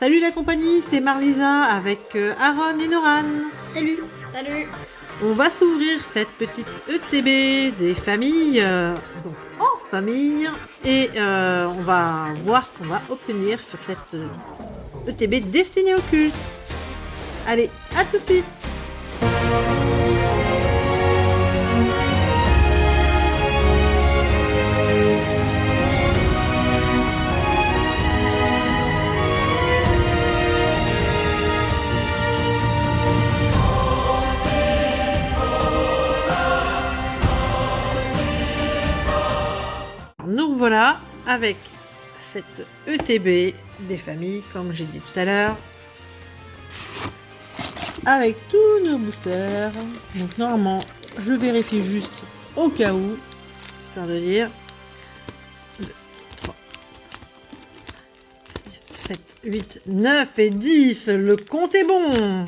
Salut la compagnie, c'est Marlisa avec Aaron et Noran. Salut. Salut. On va s'ouvrir cette petite ETB des familles, donc en famille, et on va voir ce qu'on va obtenir sur cette ETB destinée au culte. Allez, à tout de suite. Nous voilà avec cette ETB des familles, comme j'ai dit tout à l'heure, avec tous nos boosters. Donc normalement, je vérifie juste au cas où, histoire de dire 2, 3, 6, 7, 8, 9 et 10, le compte est bon.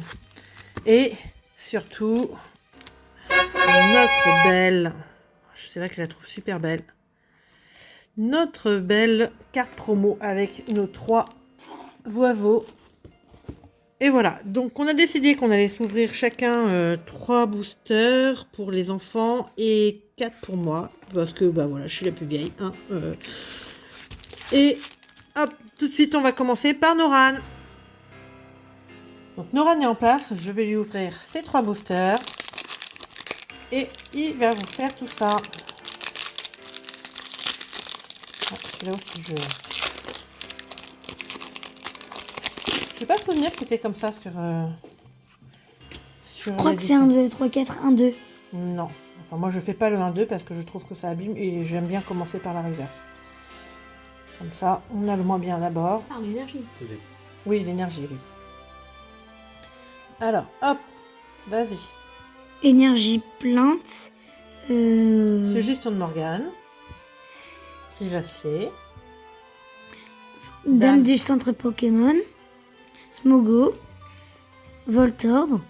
Et surtout, notre belle, c'est vrai que je la trouve super belle, notre belle carte promo avec nos 3 oiseaux. Et voilà, donc on a décidé qu'on allait s'ouvrir chacun 3 boosters pour les enfants et 4 pour moi, parce que bah voilà, je suis la plus vieille. Hein, Et hop, tout de suite on va commencer par Noran. Donc Noran est en place, je vais lui ouvrir ces 3 boosters et il va vous faire tout ça. Là aussi je n'ai pas souvenir que c'était comme ça sur Je crois que c'est 1, 2, 3, 4, 1, 2. Non. Enfin, moi, je fais pas le 1, 2 parce que je trouve que ça abîme et j'aime bien commencer par la reverse. Comme ça, on a le moins bien d'abord. Par l'énergie. Oui, l'énergie, oui. Alors, hop, vas-y. Énergie plainte. Suggestion de Morgane. Crivacier. Dame du centre Pokémon. Smogo. Voltorb.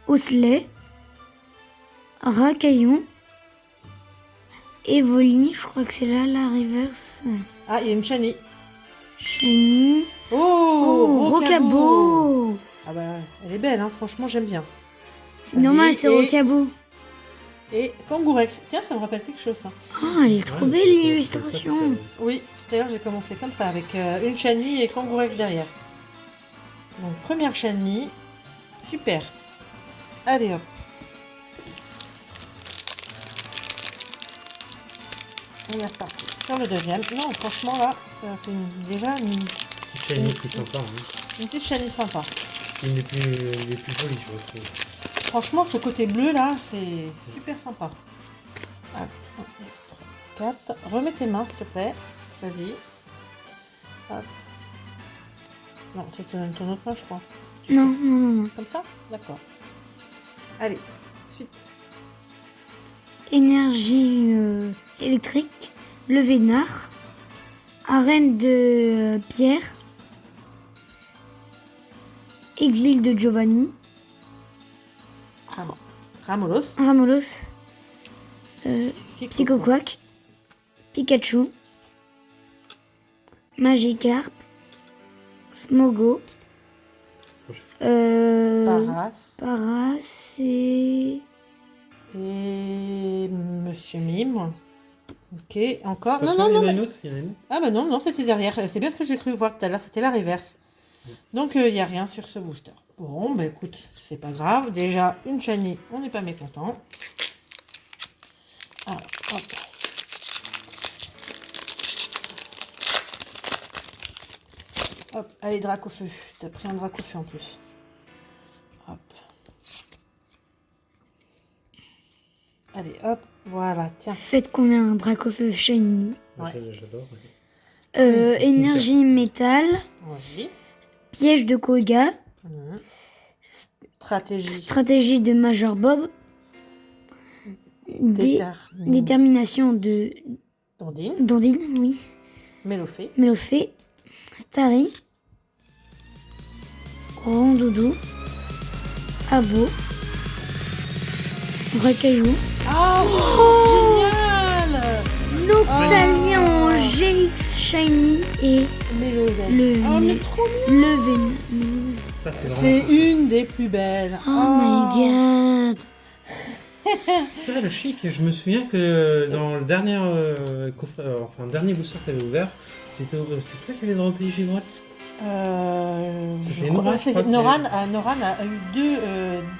Osley. Racaillon. Evoli, je crois que c'est là la reverse. Ah, il y a une Chani. Shiny. Oh, Rocabo. Ah bah, elle est belle, hein, franchement, j'aime bien. C'est normal, c'est Rocabo. Et Kangourex. Tiens, ça me rappelle quelque chose, ça. Oh, elle est trop belle l'illustration. Oui, d'ailleurs, j'ai commencé comme ça, avec une Chani et Kangourex derrière. Donc, première Chani. Super. Allez, hop. On est reparti sur le deuxième. Non, franchement, là, ça fait déjà une Chani plus sympa. Hein. Une petite Chani sympa. Une des plus jolies, je trouve. Franchement, ce côté bleu, là, c'est super sympa. 1, 2, 3, 4. Remets tes mains, s'il te plaît. Vas-y. Hop. Non, c'est ton autre main, je crois. Non. Comme ça? D'accord. Allez, suite. Énergie électrique, le Vénard, arène de Pierre, exil de Giovanni, Ramolos, Psychoquack, Pikachu, Magikarp, Smogo, Paras et Monsieur Mime. Ok, encore. Non, il y en a une autre. Ah bah non, c'était derrière. C'est bien ce que j'ai cru voir tout à l'heure, c'était la reverse. Donc il n'y a rien sur ce booster. Bon, bah écoute, c'est pas grave. Déjà, une Chani, on n'est pas mécontent. Alors, hop. Hop, allez, Dracofeu. T'as pris un Dracofeu en plus. Hop. Allez, hop, voilà, tiens. Faites qu'on ait un Dracofeu shiny. Ouais. J'adore. Énergie métal. Oui. Piège de Koga. Stratégie de Major Bob. Détermination de Dondine, oui. Mélophée. Starry. Rondoudou. Abo. Recaillou. Oh, génial! Noctalien en GX Shiny et Mélovel. Oh, mais trop bien. Le Venom. Ça, c'est vraiment. C'est précieux. une des plus belles. Oh my god. Tu vois, le chic, je me souviens que dans le dernier le dernier booster que tu avais ouvert, c'est toi qui avais droppé Givrol. C'était Noran, je crois que Noran a eu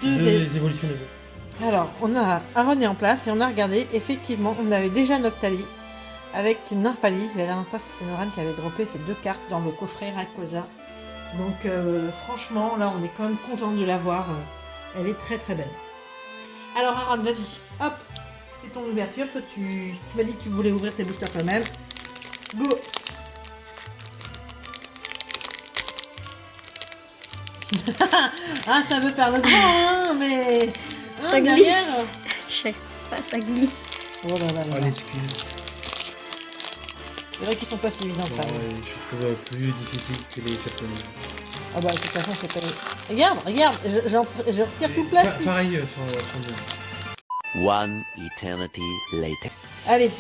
deux évolutions de Alors, on a Aaron est en place et on a regardé. Effectivement, on avait déjà Noctali avec Nymphalie. La dernière fois, c'était Noran qui avait droppé ces 2 cartes dans le coffret Rayquaza. Donc, franchement, là, on est quand même content de l'avoir. Elle est très très belle. Alors, Aaron, vas-y. Hop, fais ton ouverture. Toi, tu m'as dit que tu voulais ouvrir tes boosters toi-même. Go. Ah, ça veut faire le grand, hein, mais... Ça Hein, glisse. derrière... Je sais pas, ça glisse. Oh là là là. Ah, l'excuse. C'est vrai qu'ils sont pas si évidents, ça. Je trouve plus difficile que les japonais. Ah bah, de toute façon, c'est pas... Regarde, je retire tout le plastique. Pareil sur One eternity later. Allez,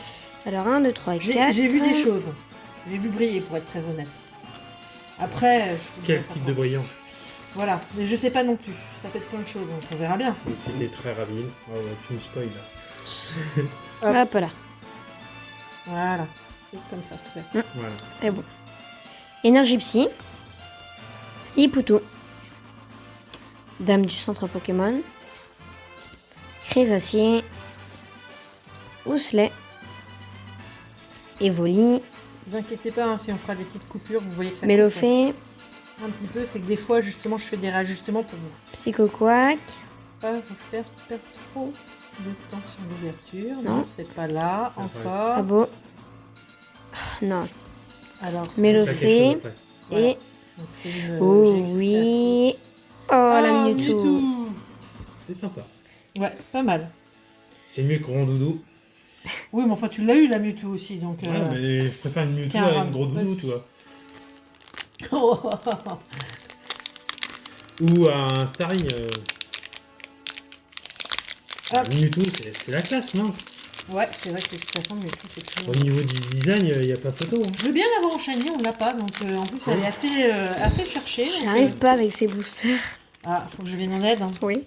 Alors 1, 2, 3, 4. j'ai vu des choses. J'ai vu briller, pour être très honnête. Après, je... Quel type de brillant. Voilà, mais je sais pas non plus. Ça fait plein de choses, donc on verra bien. Donc c'était très rapide. Oh, ouais, tu me spoil là. Hop. Hop là. Voilà. C'est comme ça, s'il te plaît. Voilà. Et bon. Énergie Psy. Iputo. Dame du centre Pokémon. Crésacier. Ouslet. Evoli. Ne vous inquiétez pas, hein, si on fera des petites coupures, vous voyez que ça coupe Mélofée. un petit peu. C'est que des fois, justement, je fais des réajustements pour vous Psychoquack. pas vous faire perdre trop de temps sur l'ouverture. Non. Non, c'est pas là C'est vrai. encore. Ah bon. Non. Alors, Mélofée. Après. voilà. Et. Donc, c'est une Oh GX oui. Oh classique. la Ah, Mewtwo. C'est sympa. Ouais, pas mal. C'est mieux que Rondoudou. Oui, mais enfin, tu l'as eu la Mewtwo aussi, donc... Ouais, mais je préfère une Mewtwo tiens, à une Ram, gros doudou, vas-y. tu vois. Ou un Starry. Hop. Mewtwo, c'est la classe, mince. Ouais, c'est vrai que de toute façon, Mewtwo, c'est toujours... Au niveau du design, il n'y a pas photo. Hein. Je veux bien l'avoir en shiny, on l'a pas, donc en plus, elle est assez cherchée. donc, J'arrive pas avec ces boosters. Ah, faut que je vienne en aide. Hein. Oui. Ouais.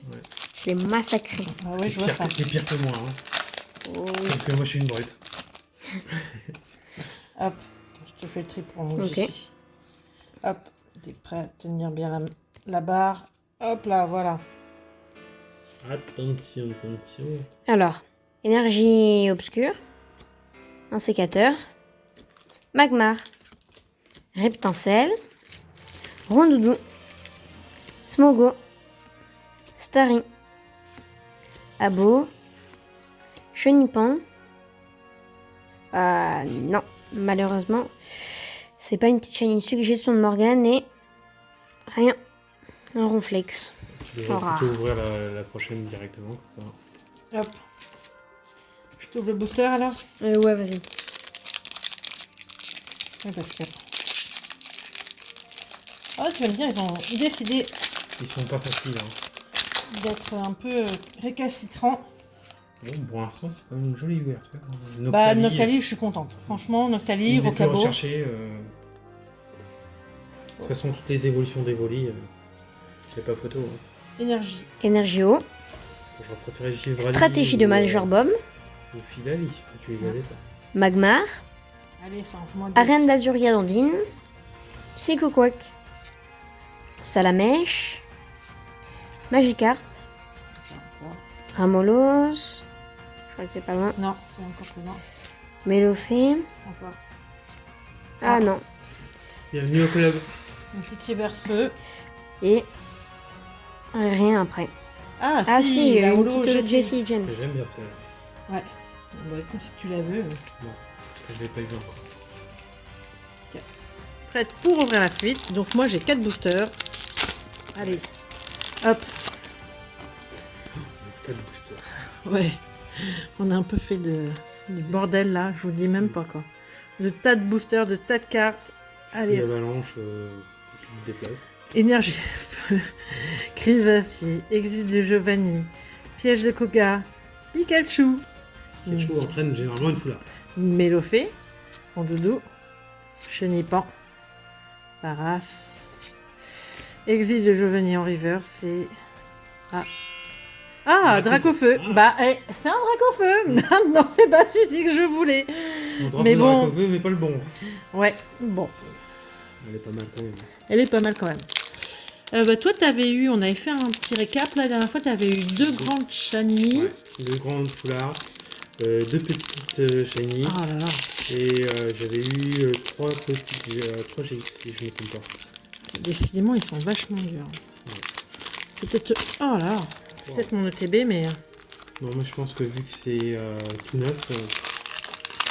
Je l'ai massacré. Ah ouais, je vois ça. C'est pire que moi. Hein. Oh oui. Sauf que moi, je suis une brute. Hop, je te fais le tri pour moi Ok. aussi. Hop, t'es prêt à tenir bien la barre. Hop là, voilà. Attention, attention. Alors, énergie obscure, un sécateur, Magmar, Reptincelle, Rondoudou, Smogo, Starry, Abo, Chenipan. Non, malheureusement, c'est pas une petite chaîne, une suggestion de Morgane et rien. Un ronflex. Tu devrais Ah. plutôt ouvrir la prochaine directement. Comme ça. Hop. Je t'ouvre le booster alors. Ouais, vas-y. Ouais, parce que... Ah, tu vas me dire, ils ont décidé Ils sont pas faciles. Hein. d'être un peu récalcitrants. Bon, pour l'instant, c'est quand même une jolie ouverture. Bah, Noctali, je suis contente. Franchement, Noctali, une des plus Rocabo. recherchées. De toute façon, toutes les évolutions d'Evoli, c'est pas photo. Hein. Énergie. Énergie eau, J'aurais préféré Givrali. stratégie de Major Bomb, Ou Filali, tu les avais pas. Magmar, Allez, ça en moins de... Arène d'Azuria Dandine, Psychoquack, Salamèche, Magikarp, Ramolos, je crois que c'est pas loin, Non, c'est encore plus loin. Mélofée, Encore. ah non, Bienvenue au club. Une petite reverse feu. et rien après. Ah, Ah si, la une holo petite Jessie. Jessie James. J'aime bien celle-là. Ouais. Bon, bah, écoute, si tu la veux. Parce que je l'ai pas eu encore. Prête pour ouvrir la suite. Donc moi j'ai 4 boosters. Allez. Hop. T'as le booster. Ouais. On a un peu fait du bordel là. Je vous dis même pas quoi. De tas de boosters, de tas de cartes. Allez. L'avalanche qui te déplace. Énergie. Crisacier. Exil de Giovanni. Piège de Koga. Pikachu. Pikachu entraîne généralement une foulard. Mélofée. Rondoudou. Chenipan. Paras. Exil de Giovanni en river, c'est... Ah, Dracofeu. Ah. Bah, c'est un Dracofeu. Maintenant, c'est pas celui que je voulais. On drop Mais le bon. Dracofeu, mais pas le bon. Ouais, bon. Elle est pas mal quand même. Elle est pas mal quand même. Bah, toi, on avait fait un petit récap la dernière fois, t'avais eu 2 grandes shiny. Ouais. 2 grandes full art, 2 petites shiny. Oh là là. Et j'avais eu 3 petites, 3 GX si je ne me trompe pas. Décidément, ils sont vachement durs. Ouais. Peut-être. Oh là là. Peut-être mon ETB, mais. Non, moi je pense que vu que c'est tout neuf,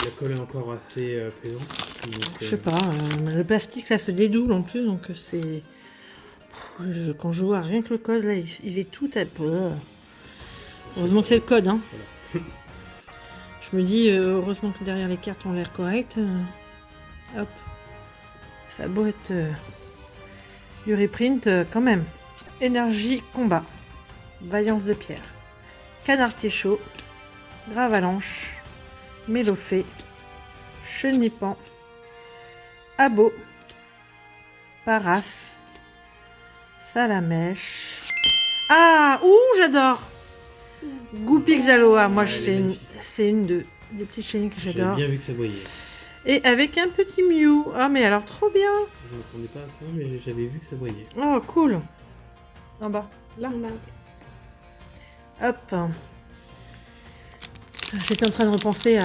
la colle est encore assez présente. Donc, Je sais pas. Le plastique là se dédoule en plus, donc c'est. Quand je vois rien que le code là, il est tout à. Heureusement que c'est le code, hein. Voilà. Je me dis, heureusement que derrière les cartes ont l'air correctes. Hop. Ça a beau être du reprint, quand même. Énergie combat. Vaillance de pierre. Canard chaud. Gravalanche. Mélofée. Chenipan. Abo. Paras. Salamèche. Ah, ouh, j'adore. Goupix Aloha. Moi, Ouais, elle est magnifique. c'est une des petites chenilles que J'avais j'adore. bien vu que ça voyait. Et avec un petit Mew. Ah, mais alors, trop bien. Je ne m'attendais pas à ça, mais j'avais vu que ça voyait. Oh, cool. En bas. Là. Hop. J'étais en train de repenser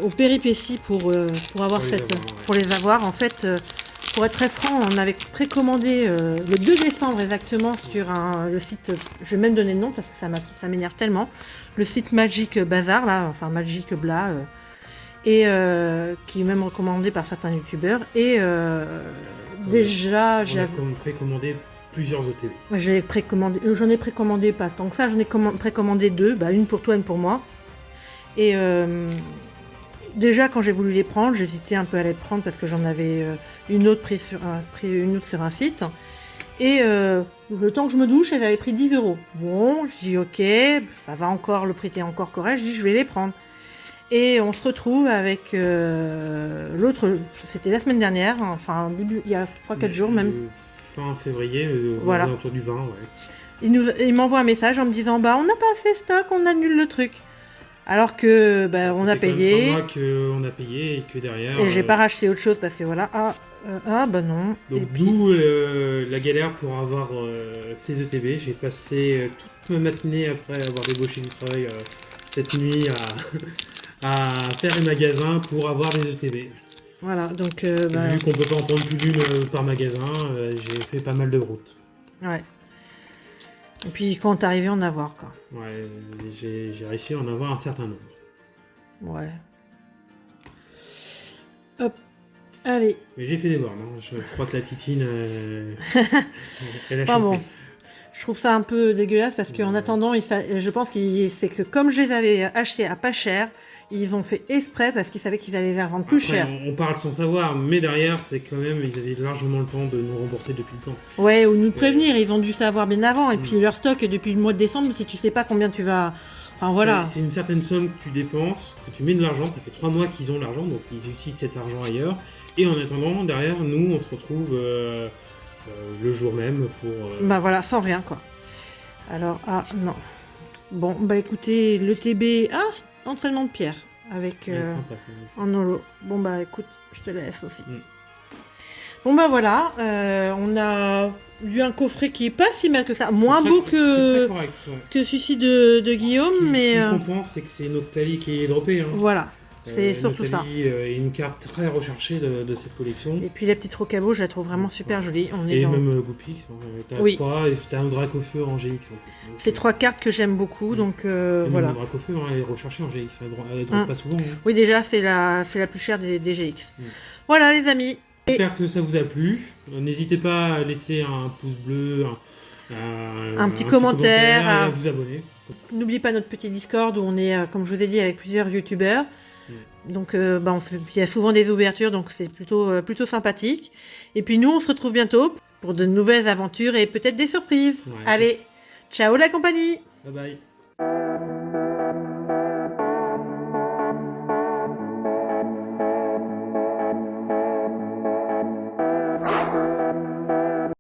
aux péripéties pour avoir Pour les cette, avoir, ouais. pour les avoir. En fait, pour être très franc, on avait précommandé le 2 décembre exactement sur le site. Je vais même donner le nom parce que ça m'énerve tellement. Le site Magic Bazar, là, enfin Magic Bla, et qui est même recommandé par certains youtubeurs. Et déjà, On a précommandé plusieurs OTB. j'en ai précommandé pas tant que ça, j'en ai précommandé 2, bah, une pour toi, une pour moi. Et déjà, quand j'ai voulu les prendre, j'hésitais un peu à les prendre parce que j'en avais une autre prise sur un site. Et le temps que je me douche, elles avaient pris 10 €. Bon, je dis ok, ça va encore, le prix était encore correct, je dis je vais les prendre. Et on se retrouve avec l'autre, c'était la semaine dernière, enfin il y a 3-4 jours même. Fin février, Voilà. autour du 20, ouais. Il m'envoie un message en me disant bah on n'a pas fait stock, on annule le truc. Alors que bah, on Ça a fait quand même payé. 3 mois qu'on a payé et que derrière. Et j'ai pas racheté autre chose parce que voilà. Bah non. Et Donc puis- d'où la galère pour avoir ces ETB. J'ai passé toute ma matinée après avoir débauché du travail cette nuit à faire les magasins pour avoir des ETB. Voilà, donc Vu qu'on peut pas en prendre plus d'une par magasin, j'ai fait pas mal de routes. ouais. Et puis quand t'arrivais à en avoir quoi. Ouais, j'ai réussi à en avoir un certain nombre. Ouais. Hop. Allez. Mais j'ai fait des bornes, hein. Je crois que la titine, elle a Pas chauffé. bon. Je trouve ça un peu dégueulasse parce qu'en attendant, je pense c'est que comme je les avais achetés à pas cher, ils ont fait exprès parce qu'ils savaient qu'ils allaient les revendre plus Après, cher. on parle sans savoir, mais derrière, c'est quand même, ils avaient largement le temps de nous rembourser depuis le temps. Ouais, ou nous prévenir, ils ont dû savoir bien avant. Et Mm. puis leur stock depuis le mois de décembre, si tu sais pas combien tu vas. Enfin voilà. C'est une certaine somme que tu dépenses, que tu mets de l'argent, ça fait 3 mois qu'ils ont l'argent, donc ils utilisent cet argent ailleurs. Et en attendant, derrière, nous, on se retrouve le jour même pour... Bah voilà, sans rien quoi. Alors, non. Bon, bah écoutez, le TB. Ah, entraînement de pierre. Avec. ouais, sympa, ça. En holo. Bon bah écoute, je te laisse aussi. Mm. Bon bah voilà, on a eu un coffret qui est pas si mal que ça. Moins beau C'est que, très correct, ouais. que celui-ci de Guillaume, Ce mais qu'on pense, c'est que c'est Noctali qui est droppé. Hein. voilà, c'est surtout ça. Noctali est une carte très recherchée de cette collection. Et puis la petite rocabo, je la trouve vraiment super jolie. On est Et dans... même Goupix, hein. T'as Oui. 3 et t'as un Dracofeu en GX. En fait. Donc, C'est 3 cartes que j'aime beaucoup, donc et même voilà. le Dracofeu, hein, elle est recherchée en GX. Elle drop pas souvent. Hein. Oui déjà, c'est la plus chère des GX. Mm. Voilà les amis. J'espère que ça vous a plu. N'hésitez pas à laisser un pouce bleu, Un petit commentaire, et à vous abonner. N'oubliez pas notre petit Discord où on est, comme je vous ai dit, avec plusieurs youtubeurs. Donc il y a souvent des ouvertures, donc c'est plutôt sympathique. Et puis nous, on se retrouve bientôt pour de nouvelles aventures et peut-être des surprises. Ouais. Allez, ciao la compagnie! Bye bye.